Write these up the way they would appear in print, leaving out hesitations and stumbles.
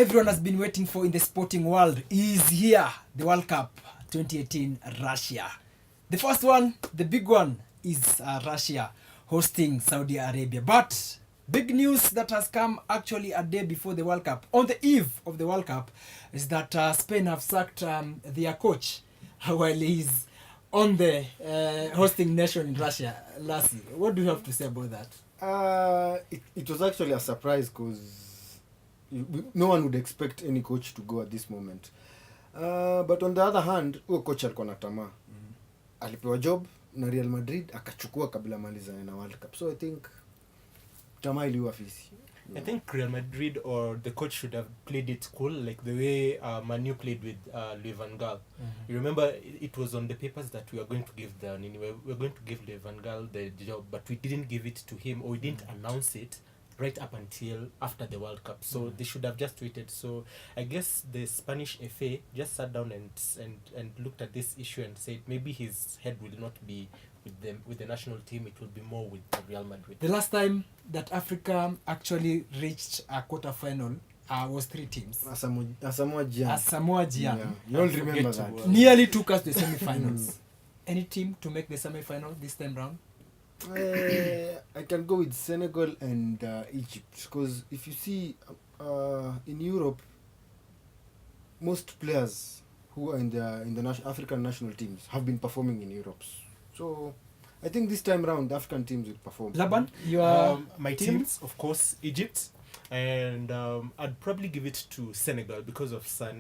everyone has been waiting for in the sporting world is here. The World Cup 2018 Russia. The first one, the big one, is Russia hosting Saudi Arabia. But big news that has come actually a day before the World Cup, on the eve of the World Cup, is that Spain have sacked their coach while he's on the hosting nation in Russia. Lassie, what do you have to say about that? It was actually a surprise because no one would expect any coach to go at this moment. But on the other hand, huyo coach alikuwa na tamaa. Alipewa job na Real Madrid akachukua kabla malizane na World Cup. So I think tamaa iliua fisi. I think Real Madrid or the coach should have played it cool, like the way Manu played with Louis van Gaal. You remember it was on the papers that we were going to give we were going to give Louis van Gaal the job, but we didn't give it to him, or we didn't announce it right up until after the World Cup. So they should have just waited. So I guess the Spanish FA just sat down and looked at this issue and said maybe his head will not be with the national team, it will be more with Real Madrid. The last time that Africa actually reached a quarter-final was 3 teams. Samoa Gyan. Yeah. You all remember that. Nearly took us to the semi-finals. Any team to make the semi-final this time round? I can go with Senegal and Egypt, because if you see in Europe, most players who are in the African national teams have been performing in Europe. So I think this time round African teams will perform. Laban, your my teams, of course, Egypt, and I'd probably give it to Senegal because of what do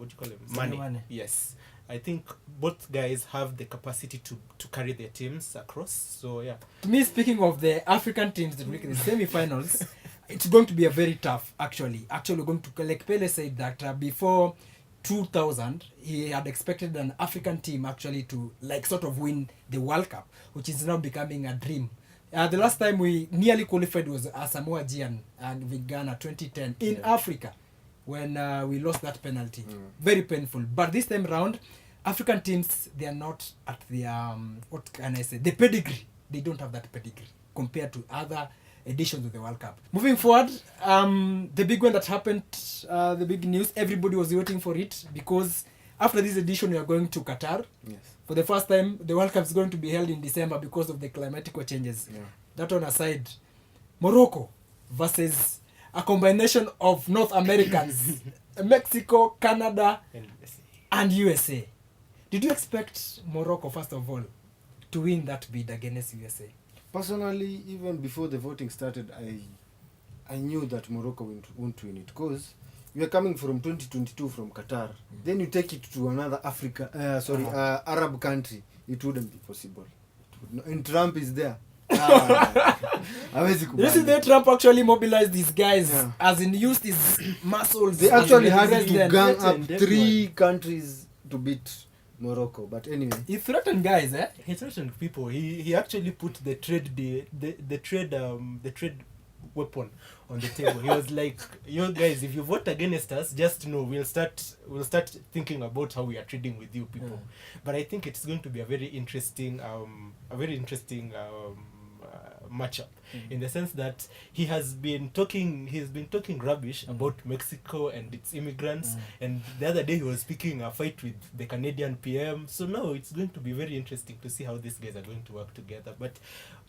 you call him? Mane. Yes. I think both guys have the capacity to carry their teams across. So yeah. To me, speaking of the African teams that make the semi-finals, it's going to be a very tough. Actually, going to, like Pele said that before 2000, he had expected an African team actually to like sort of win the World Cup, which is now becoming a dream. The last time we nearly qualified was Samoa Gyan and Ghana 2010 in Africa, when we lost that penalty. Very painful. But this time round, African teams, they are not at the what can I say, the pedigree. They don't have that pedigree compared to other editions of the World Cup. Moving forward, the big one that happened, the big news, everybody was waiting for it, because after this edition we are going to Qatar. Yes. For the first time, the World Cup is going to be held in December because of the climatic changes. Yeah. That on aside, Morocco versus a combination of North Americans, Mexico, Canada, and USA. Did you expect Morocco, first of all, to win that bid against USA? Personally, even before the voting started, I knew that Morocco won't win it, because we are coming from 2022 from Qatar. Then you take it to another Arab country. It wouldn't be possible. And Trump is there. You see that Trump actually mobilized these guys, as in used his muscles. They actually had to gang up 3 countries to beat Morocco, but anyway, he threatened guys. He threatened people. He actually put the trade weapon on the table. He was like, "You guys, if you vote against us, just know we'll start thinking about how we are trading with you people." But I think it's going to be a very interesting matchup, in the sense that he's been talking rubbish about Mexico and its immigrants, and the other day he was speaking a fight with the Canadian PM. So now it's going to be very interesting to see how these guys are going to work together. But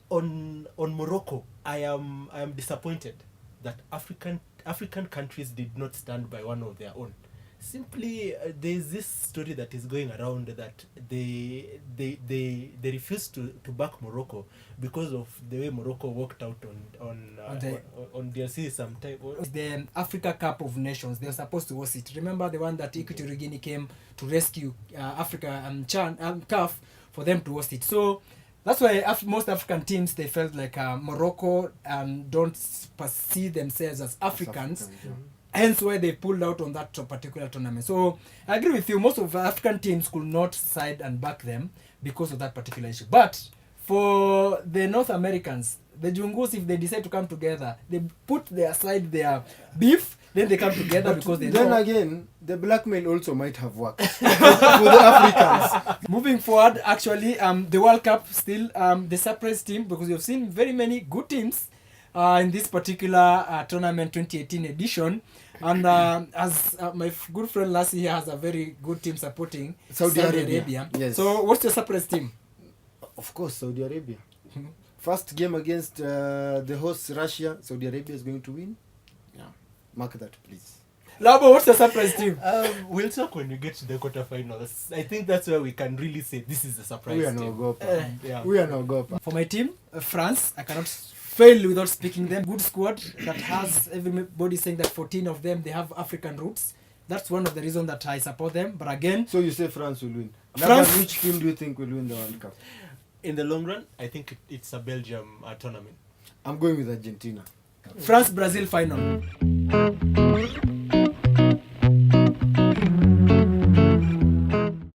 on Morocco, I am disappointed that African countries did not stand by one of their own. Simply, there's this story that is going around that they refused to back Morocco because of the way Morocco walked out on DRC sometime. The Africa Cup of Nations, they were supposed to host it. Remember the one that Equatorial Guinea came to rescue Africa and CAF for them to host it. So that's why most African teams, they felt like Morocco don't perceive themselves as Africans. Hence why they pulled out on that particular tournament. So I agree with you. Most of African teams could not side and back them because of that particular issue. But for the North Americans, the Jungus, if they decide to come together, they put aside their beef, then they come together because they then know. Again, the blackmail also might have worked for the Africans. Moving forward, actually, the World Cup still the surprise team, because you've seen very many good teams in this particular tournament 2018 edition. And as my good friend Lassie here has a very good team supporting Saudi Arabia. Yes. So what's your surprise team? Of course, Saudi Arabia. First game against the host Russia, Saudi Arabia is going to win. Yeah, mark that, please. Labo, what's your surprise team? We'll talk when we get to the quarterfinals. I think that's where we can really say this is a surprise We are team. no gopa. Yeah. We are no gopa. For my team, France, I cannot fail without speaking them. Good squad that has everybody saying that 14 of them, they have African roots. That's one of the reasons that I support them. But again, So you say France will win. France- Laban, which team do you think will win the World Cup? In the long run, I think it's a Belgium tournament. I'm going with Argentina. France-Brazil final.